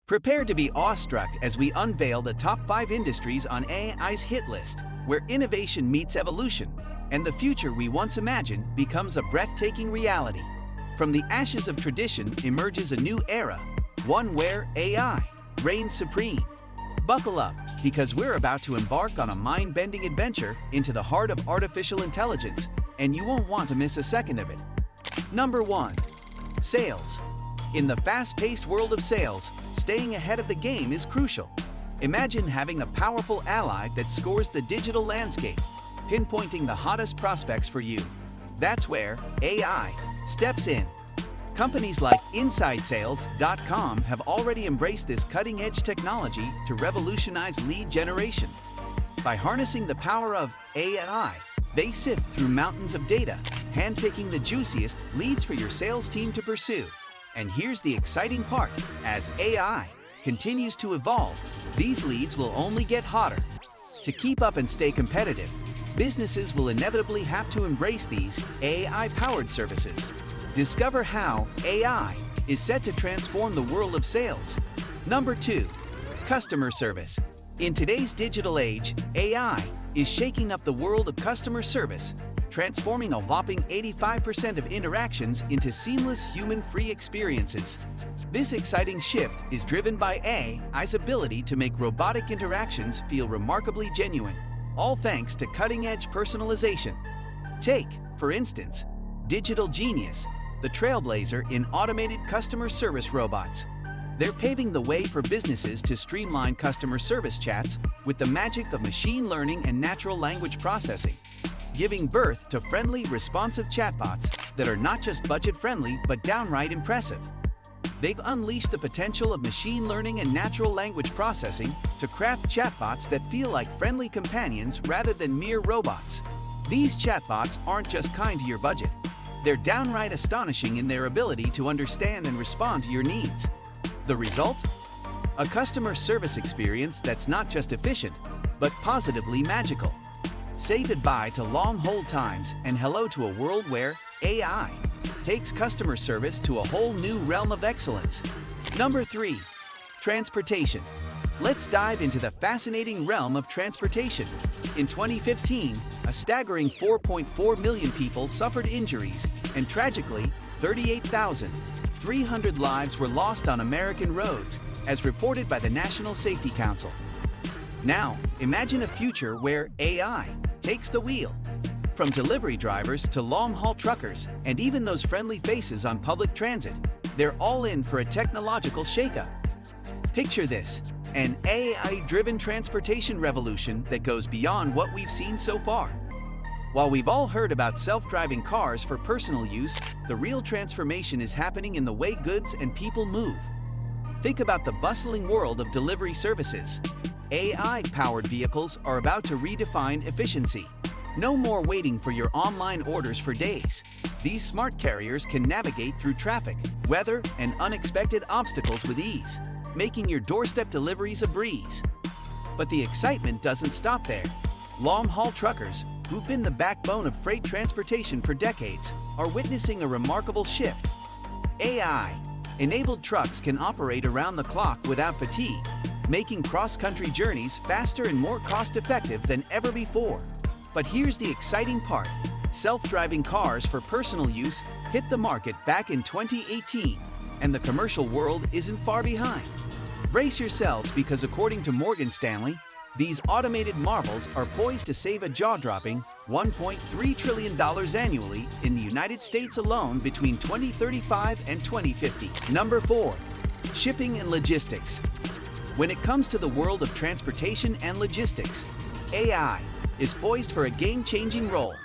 Prepare to be awestruck as we unveil the top 5 industries on AI's hit list, where innovation meets evolution, and the future we once imagined becomes a breathtaking reality. From the ashes of tradition emerges a new era, one where AI reigns supreme. Buckle up, because we're about to embark on a mind-bending adventure into the heart of artificial intelligence, and you won't want to miss a second of it. Number 1. Sales. In the fast-paced world of sales, staying ahead of the game is crucial. Imagine having a powerful ally that scores the digital landscape, pinpointing the hottest prospects for you. That's where AI steps in. Companies like InsideSales.com have already embraced this cutting-edge technology to revolutionize lead generation. By harnessing the power of AI, they sift through mountains of data, handpicking the juiciest leads for your sales team to pursue. And here's the exciting part. As AI continues to evolve, these leads will only get hotter. To keep up and stay competitive, businesses will inevitably have to embrace these AI-powered services. Discover how AI is set to transform the world of sales. Number 2. Customer service. In today's digital age, AI is shaking up the world of customer service, transforming a whopping 85% of interactions into seamless human-free experiences. This exciting shift is driven by AI's ability to make robotic interactions feel remarkably genuine, all thanks to cutting-edge personalization. Take, for instance, Digital Genius, the trailblazer in automated customer service robots. They're paving the way for businesses to streamline customer service chats with the magic of machine learning and natural language processing, giving birth to friendly, responsive chatbots that are not just budget-friendly but downright impressive. They've unleashed the potential of machine learning and natural language processing to craft chatbots that feel like friendly companions rather than mere robots. These chatbots aren't just kind to your budget. They're downright astonishing in their ability to understand and respond to your needs. The result? A customer service experience that's not just efficient, but positively magical. Say goodbye to long hold times and hello to a world where AI takes customer service to a whole new realm of excellence. Number 3. Transportation. Let's dive into the fascinating realm of transportation. In 2015, a staggering 4.4 million people suffered injuries, and tragically, 38,300 lives were lost on American roads, as reported by the National Safety Council. Now, imagine a future where AI takes the wheel. From delivery drivers to long-haul truckers, and even those friendly faces on public transit, they're all in for a technological shakeup. Picture this, an AI-driven transportation revolution that goes beyond what we've seen so far. While we've all heard about self-driving cars for personal use, the real transformation is happening in the way goods and people move. Think about the bustling world of delivery services. AI-powered vehicles are about to redefine efficiency. No more waiting for your online orders for days. These smart carriers can navigate through traffic, weather, and unexpected obstacles with ease, making your doorstep deliveries a breeze. But the excitement doesn't stop there. Long-haul truckers, who've been the backbone of freight transportation for decades, are witnessing a remarkable shift. AI-enabled trucks can operate around the clock without fatigue, making cross-country journeys faster and more cost-effective than ever before. But here's the exciting part. Self-driving cars for personal use hit the market back in 2018, and the commercial world isn't far behind. Brace yourselves, because according to Morgan Stanley, these automated marvels are poised to save a jaw-dropping $1.3 trillion annually in the United States alone between 2035 and 2050. Number 4. Shipping and logistics. When it comes to the world of transportation and logistics, AI is poised for a game-changing role.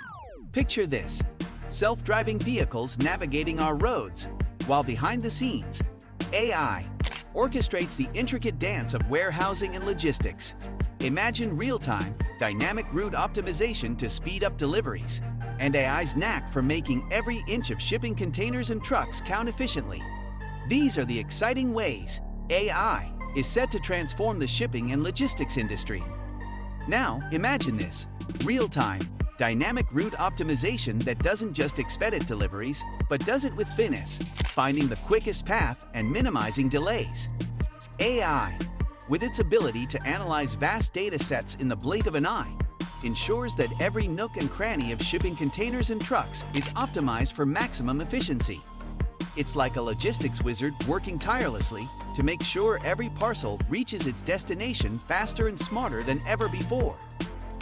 Picture this: self-driving vehicles navigating our roads, while behind the scenes, AI orchestrates the intricate dance of warehousing and logistics. Imagine real-time, dynamic route optimization to speed up deliveries, and AI's knack for making every inch of shipping containers and trucks count efficiently. These are the exciting ways AI is set to transform the shipping and logistics industry. Now, imagine this: real-time, dynamic route optimization that doesn't just expedite deliveries, but does it with finesse, finding the quickest path and minimizing delays. AI, with its ability to analyze vast data sets in the blink of an eye, ensures that every nook and cranny of shipping containers and trucks is optimized for maximum efficiency. It's like a logistics wizard working tirelessly to make sure every parcel reaches its destination faster and smarter than ever before.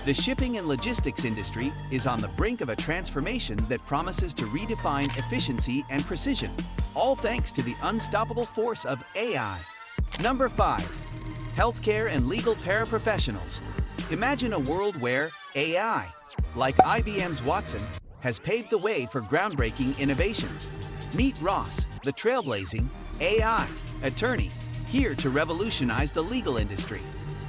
The shipping and logistics industry is on the brink of a transformation that promises to redefine efficiency and precision, all thanks to the unstoppable force of AI. Number 5. Healthcare and legal paraprofessionals. Imagine a world where AI, like IBM's Watson, has paved the way for groundbreaking innovations. Meet Ross, the trailblazing AI attorney, here to revolutionize the legal industry.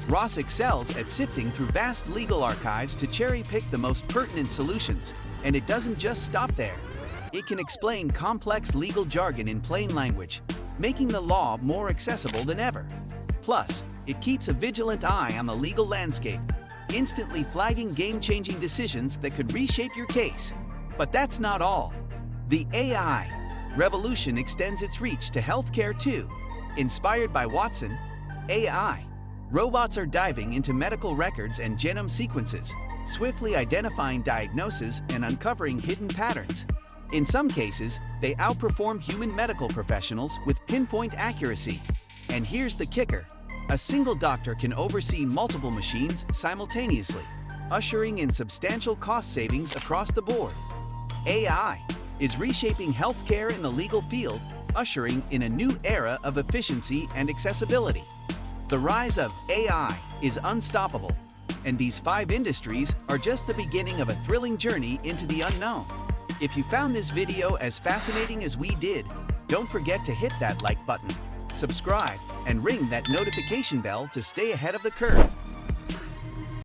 Ross excels at sifting through vast legal archives to cherry-pick the most pertinent solutions, and it doesn't just stop there. It can explain complex legal jargon in plain language, making the law more accessible than ever. Plus, it keeps a vigilant eye on the legal landscape, instantly flagging game-changing decisions that could reshape your case. But that's not all. The AI revolution extends its reach to healthcare too. Inspired by Watson AI, robots are diving into medical records and genome sequences, swiftly identifying diagnoses and uncovering hidden patterns. In some cases, they outperform human medical professionals with pinpoint accuracy. And here's the kicker: a single doctor can oversee multiple machines simultaneously, ushering in substantial cost savings across the board. AI is reshaping healthcare in the legal field, ushering in a new era of efficiency and accessibility. The rise of AI is unstoppable, and these 5 industries are just the beginning of a thrilling journey into the unknown. If you found this video as fascinating as we did, don't forget to hit that like button, subscribe, and ring that notification bell to stay ahead of the curve.